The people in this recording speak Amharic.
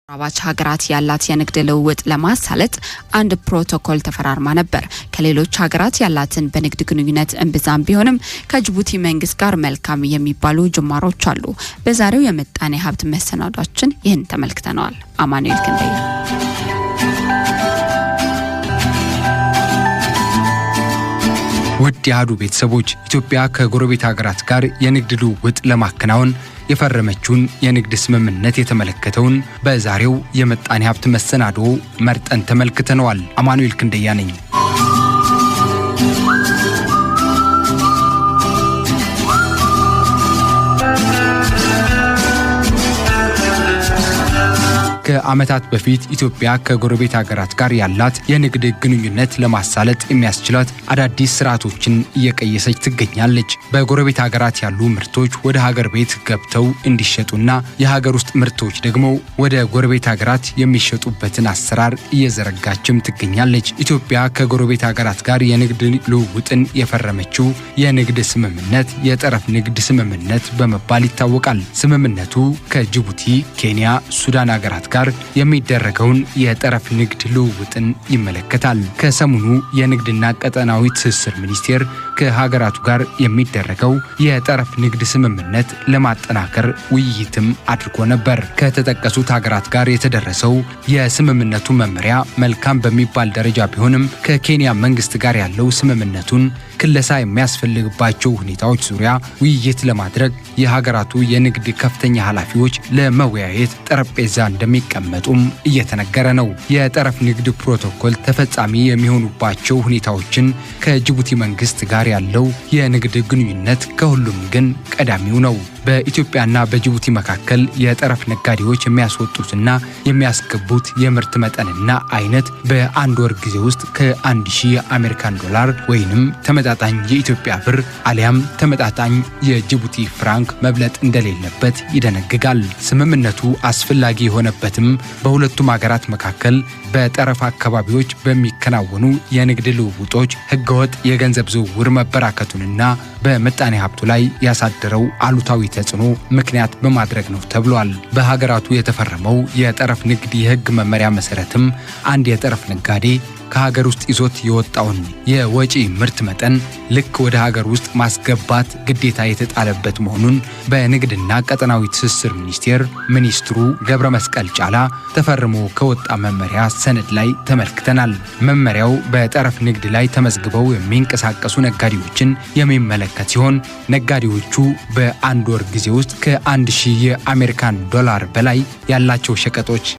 አባች ሀገራት ያላት የንግድ ልውውጥ ለማሳለጥ አንድ ፕሮቶኮል ተፈራርማ ነበር። ከሌሎች ሀገራት ያላትን በንግድ ግንኙነት እንብዛም ቢሆንም ከጅቡቲ መንግስት ጋር መልካም የሚባሉ ጅማሮች አሉ። በዛሬው የምጣኔ ሀብት መሰናዷችን ይህን ተመልክተናል። አማኑኤል ክንደያ ውድ የአዱ ቤተሰቦች ኢትዮጵያ ከጎረቤት ሀገራት ጋር የንግድ ልውውጥ ለማከናወን የፈረመችውን የንግድ ስምምነት የተመለከተውን በዛሬው የምጣኔ ሀብት መሰናዶ መርጠን ተመልክተናል። አማኑኤል ክንደያ ነኝ። ከዓመታት በፊት ኢትዮጵያ ከጎረቤት ሀገራት ጋር ያላት የንግድ ግንኙነት ለማሳለጥ የሚያስችላት አዳዲስ ስርዓቶችን እየቀየሰች ትገኛለች። በጎረቤት ሀገራት ያሉ ምርቶች ወደ ሀገር ቤት ገብተው እንዲሸጡና የሀገር ውስጥ ምርቶች ደግሞ ወደ ጎረቤት ሀገራት የሚሸጡበትን አሰራር እየዘረጋችም ትገኛለች። ኢትዮጵያ ከጎረቤት ሀገራት ጋር የንግድ ልውውጥን የፈረመችው የንግድ ስምምነት የጠረፍ ንግድ ስምምነት በመባል ይታወቃል። ስምምነቱ ከጅቡቲ፣ ኬንያ፣ ሱዳን ሀገራት ጋር የሚደረገውን የጠረፍ ንግድ ልውውጥን ይመለከታል። ከሰሞኑ የንግድና ቀጠናዊ ትስስር ሚኒስቴር ከሀገራቱ ጋር የሚደረገው የጠረፍ ንግድ ስምምነት ለማጠናከር ውይይትም አድርጎ ነበር። ከተጠቀሱት ሀገራት ጋር የተደረሰው የስምምነቱ መመሪያ መልካም በሚባል ደረጃ ቢሆንም ከኬንያ መንግስት ጋር ያለው ስምምነቱን ክለሳ የሚያስፈልግባቸው ሁኔታዎች ዙሪያ ውይይት ለማድረግ የሀገራቱ የንግድ ከፍተኛ ኃላፊዎች ለመወያየት ጠረጴዛ እንደሚቀመጡም እየተነገረ ነው። የጠረፍ ንግድ ፕሮቶኮል ተፈጻሚ የሚሆኑባቸው ሁኔታዎችን ከጅቡቲ መንግስት ጋር ያለው የንግድ ግንኙነት ከሁሉም ግን ቀዳሚው ነው። በኢትዮጵያና በጅቡቲ መካከል የጠረፍ ነጋዴዎች የሚያስወጡትና የሚያስገቡት የምርት መጠንና አይነት በአንድ ወር ጊዜ ውስጥ ከ1000 አሜሪካን ዶላር ወይንም ተመጣጣኝ የኢትዮጵያ ብር አሊያም ተመጣጣኝ የጅቡቲ ፍራንክ መብለጥ እንደሌለበት ይደነግጋል። ስምምነቱ አስፈላጊ የሆነበትም በሁለቱም ሀገራት መካከል በጠረፍ አካባቢዎች በሚከናወኑ የንግድ ልውውጦች ህገወጥ የገንዘብ ዝውውር መበራከቱንና በምጣኔ ሀብቱ ላይ ያሳደረው አሉታዊ ተጽዕኖ ምክንያት በማድረግ ነው ተብሏል። በሀገራቱ የተፈረመው የጠረፍ ንግድ የህግ መመሪያ መሰረትም አንድ የጠረፍ ነጋዴ ከሀገር ውስጥ ይዞት የወጣውን የወጪ ምርት መጠን ልክ ወደ ሀገር ውስጥ ማስገባት ግዴታ የተጣለበት መሆኑን በንግድና ቀጠናዊ ትስስር ሚኒስቴር ሚኒስትሩ ገብረ መስቀል ጫላ ተፈርሞ ከወጣ መመሪያ ሰነድ ላይ ተመልክተናል። መመሪያው በጠረፍ ንግድ ላይ ተመዝግበው የሚንቀሳቀሱ ነጋዴዎችን የሚመለከት ሲሆን ነጋዴዎቹ በአንድ ወር ጊዜ ውስጥ ከ1000 የአሜሪካን ዶላር በላይ ያላቸው ሸቀጦች